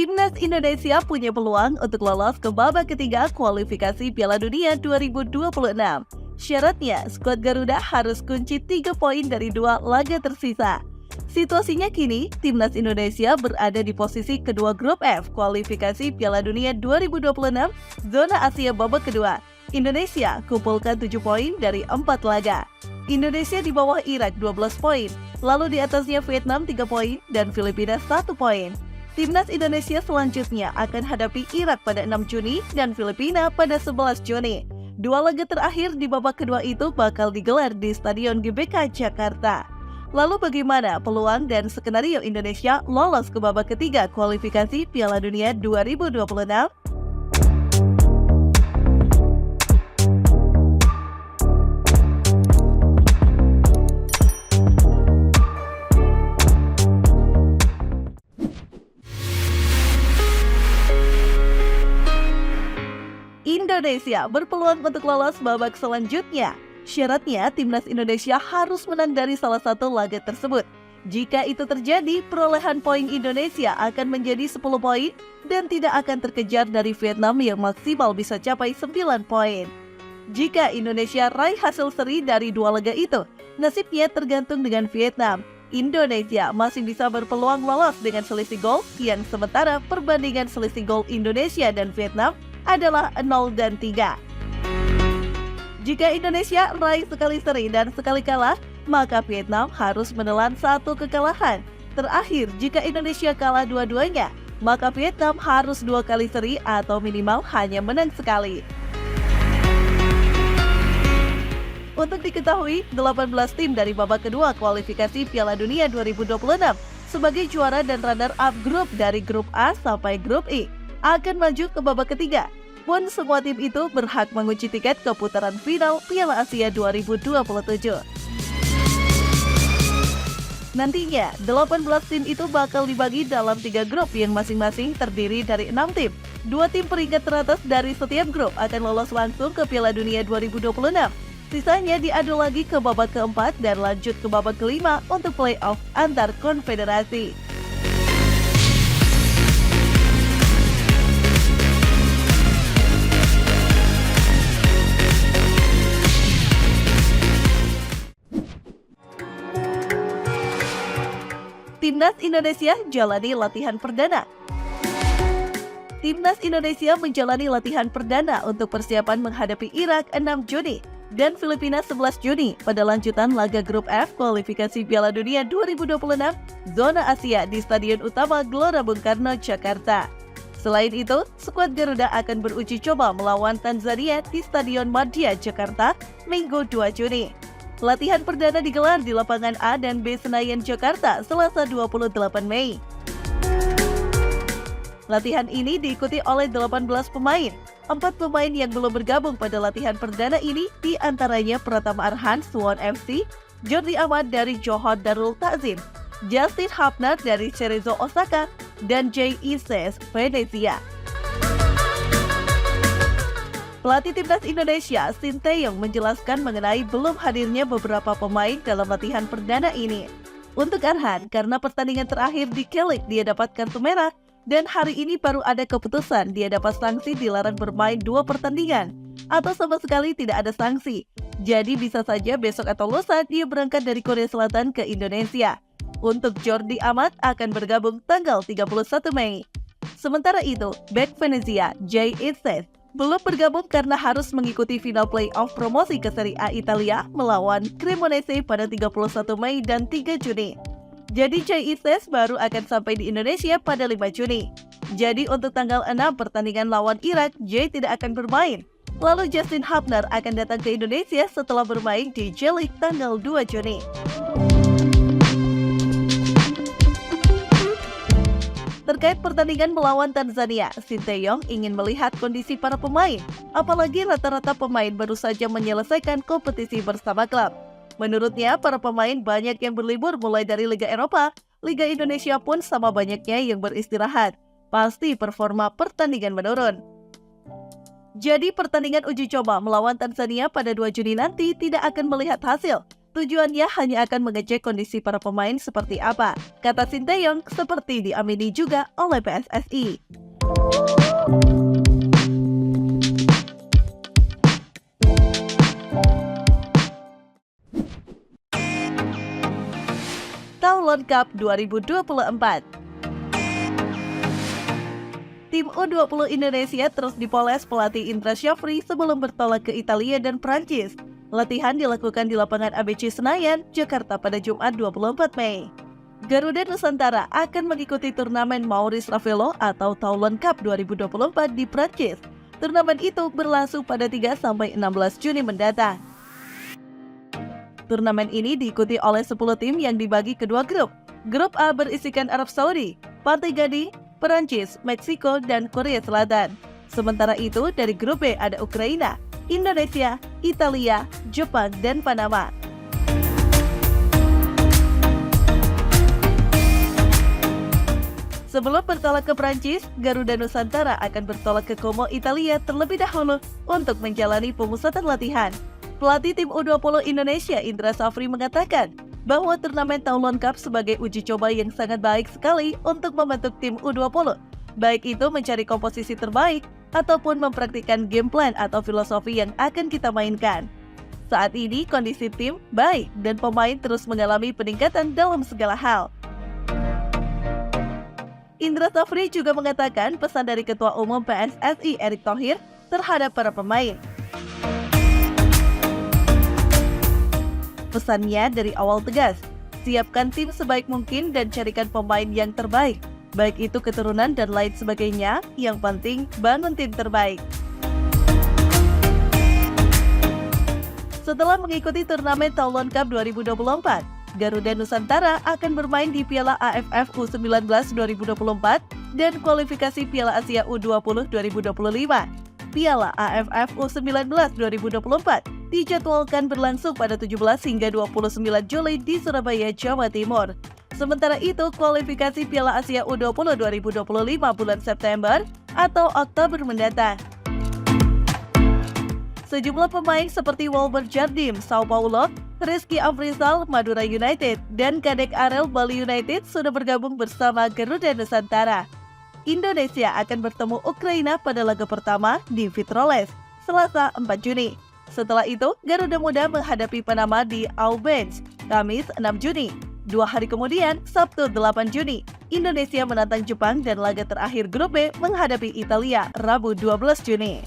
Timnas Indonesia punya peluang untuk lolos ke babak ketiga kualifikasi Piala Dunia 2026. Syaratnya, skuad Garuda harus kunci 3 poin dari 2 laga tersisa. Situasinya kini, Timnas Indonesia berada di posisi kedua grup F kualifikasi Piala Dunia 2026 zona Asia babak kedua. Indonesia kumpulkan 7 poin dari 4 laga. Indonesia di bawah Irak 12 poin, lalu di atasnya Vietnam 3 poin dan Filipina 1 poin. Timnas Indonesia selanjutnya akan hadapi Irak pada 6 Juni dan Filipina pada 11 Juni. Dua laga terakhir di babak kedua itu bakal digelar di Stadion GBK Jakarta. Lalu bagaimana peluang dan skenario Indonesia lolos ke babak ketiga kualifikasi Piala Dunia 2026? Indonesia berpeluang untuk lolos babak selanjutnya. Syaratnya, Timnas Indonesia harus menang dari salah satu laga tersebut. Jika itu terjadi, perolehan poin Indonesia akan menjadi 10 poin dan tidak akan terkejar dari Vietnam yang maksimal bisa capai 9 poin. Jika Indonesia raih hasil seri dari 2 laga itu, nasibnya tergantung dengan Vietnam. Indonesia masih bisa berpeluang lolos dengan selisih gol, yang sementara perbandingan selisih gol Indonesia dan Vietnam adalah 0 dan 3. Jika Indonesia raih sekali seri dan sekali kalah, maka Vietnam harus menelan 1 kekalahan. Terakhir, jika Indonesia kalah dua-duanya, maka Vietnam harus 2 kali seri atau minimal hanya menang sekali. Untuk diketahui, 18 tim dari babak kedua kualifikasi Piala Dunia 2026 sebagai juara dan runner-up grup dari grup A sampai grup I akan maju ke babak ketiga. Pun semua tim itu berhak mengunci tiket ke putaran final Piala Asia 2027. Nantinya, 18 tim itu bakal dibagi dalam 3 grup yang masing-masing terdiri dari 6 tim. 2 tim peringkat teratas dari setiap grup akan lolos langsung ke Piala Dunia 2026. Sisanya diadu lagi ke babak keempat dan lanjut ke babak kelima untuk play-off antar konfederasi. Timnas Indonesia jalani latihan perdana. Timnas Indonesia menjalani latihan perdana untuk persiapan menghadapi Irak 6 Juni dan Filipina 11 Juni pada lanjutan laga grup F kualifikasi Piala Dunia 2026 zona Asia di Stadion Utama Gelora Bung Karno, Jakarta. Selain itu, skuad Garuda akan beruji coba melawan Tanzania di Stadion Madia, Jakarta, Minggu 2 Juni. Latihan perdana digelar di lapangan A dan B Senayan, Jakarta, Selasa 28 Mei. Latihan ini diikuti oleh 18 pemain. 4 pemain yang belum bergabung pada latihan perdana ini diantaranya Pratama Arhan, Suwon FC, Jordi Amat dari Johor Darul Ta'zim, Justin Hapner dari Cerezo Osaka, dan Jay Ises, Venezia. Pelatih Timnas Indonesia, Sinteyong, menjelaskan mengenai belum hadirnya beberapa pemain dalam latihan perdana ini. Untuk Arhan, karena pertandingan terakhir di K-League dia dapat kartu merah, dan hari ini baru ada keputusan dia dapat sanksi dilarang bermain 2 pertandingan, atau sama sekali tidak ada sanksi. Jadi bisa saja besok atau lusa dia berangkat dari Korea Selatan ke Indonesia. Untuk Jordi Amat akan bergabung tanggal 31 Mei. Sementara itu, bek Venezia, Jay Ises, belum bergabung karena harus mengikuti final play-off promosi ke Serie A Italia melawan Cremonese pada 31 Mei dan 3 Juni. Jadi Jay Ises baru akan sampai di Indonesia pada 5 Juni. Jadi untuk tanggal 6 pertandingan lawan Irak, Jay tidak akan bermain. Lalu Justin Hapner akan datang ke Indonesia setelah bermain di J-League tanggal 2 Juni. Terkait pertandingan melawan Tanzania, Sinteyong ingin melihat kondisi para pemain, apalagi rata-rata pemain baru saja menyelesaikan kompetisi bersama klub. Menurutnya, para pemain banyak yang berlibur mulai dari Liga Eropa, Liga Indonesia pun sama banyaknya yang beristirahat. Pasti performa pertandingan menurun. Jadi pertandingan uji coba melawan Tanzania pada 2 Juni nanti tidak akan melihat hasil, Tujuannya hanya akan mengecek kondisi para pemain seperti apa, kata Sinteyong, seperti diamini juga oleh PSSI. Thailand Cup 2024. Tim U20 Indonesia terus dipoles pelatih Indra Syafri sebelum bertolak ke Italia dan Prancis. Latihan dilakukan di lapangan ABC Senayan, Jakarta pada Jumat 24 Mei. Garuda Nusantara akan mengikuti turnamen Maurice Ravello atau Thailand Cup 2024 di Prancis. Turnamen itu berlangsung pada 3-16 Juni mendatang. Turnamen ini diikuti oleh 10 tim yang dibagi kedua grup. Grup A berisikan Arab Saudi, Pantai Gading, Perancis, Meksiko, dan Korea Selatan. Sementara itu, dari grup B ada Ukraina, Indonesia, Italia, Jepang, dan Panama. Sebelum bertolak ke Prancis, Garuda Nusantara akan bertolak ke Como, Italia terlebih dahulu untuk menjalani pemusatan latihan. Pelatih tim U20 Indonesia Indra Syafri mengatakan bahwa turnamen Thailand Cup sebagai uji coba yang sangat baik sekali untuk membentuk tim U20, baik itu mencari komposisi terbaik ataupun mempraktikkan game plan atau filosofi yang akan kita mainkan. Saat ini kondisi tim baik dan pemain terus mengalami peningkatan dalam segala hal. Indra Syafri juga mengatakan pesan dari Ketua Umum PSSI Erick Thohir terhadap para pemain. Pesannya dari awal tegas, siapkan tim sebaik mungkin dan carikan pemain yang terbaik, baik itu keturunan dan lain sebagainya, yang penting bangun tim terbaik. Setelah mengikuti turnamen Thailand Cup 2024, Garuda Nusantara akan bermain di Piala AFF U19 2024 dan kualifikasi Piala Asia U20 2025. Piala AFF U19 2024 dijadwalkan berlangsung pada 17 hingga 29 Juli di Surabaya, Jawa Timur. Sementara itu, kualifikasi Piala Asia U20 2025 bulan September atau Oktober mendatang. Sejumlah pemain seperti Walber Jardim, Sao Paulo, Rizky Afrizal, Madura United, dan Kadek Arel, Bali United sudah bergabung bersama Garuda Nusantara. Indonesia akan bertemu Ukraina pada laga pertama di Vitroles, Selasa 4 Juni. Setelah itu, Garuda Muda menghadapi Panama di Aubenz, Kamis 6 Juni. 2 hari kemudian, Sabtu 8 Juni, Indonesia menantang Jepang dan laga terakhir grup B menghadapi Italia, Rabu 12 Juni.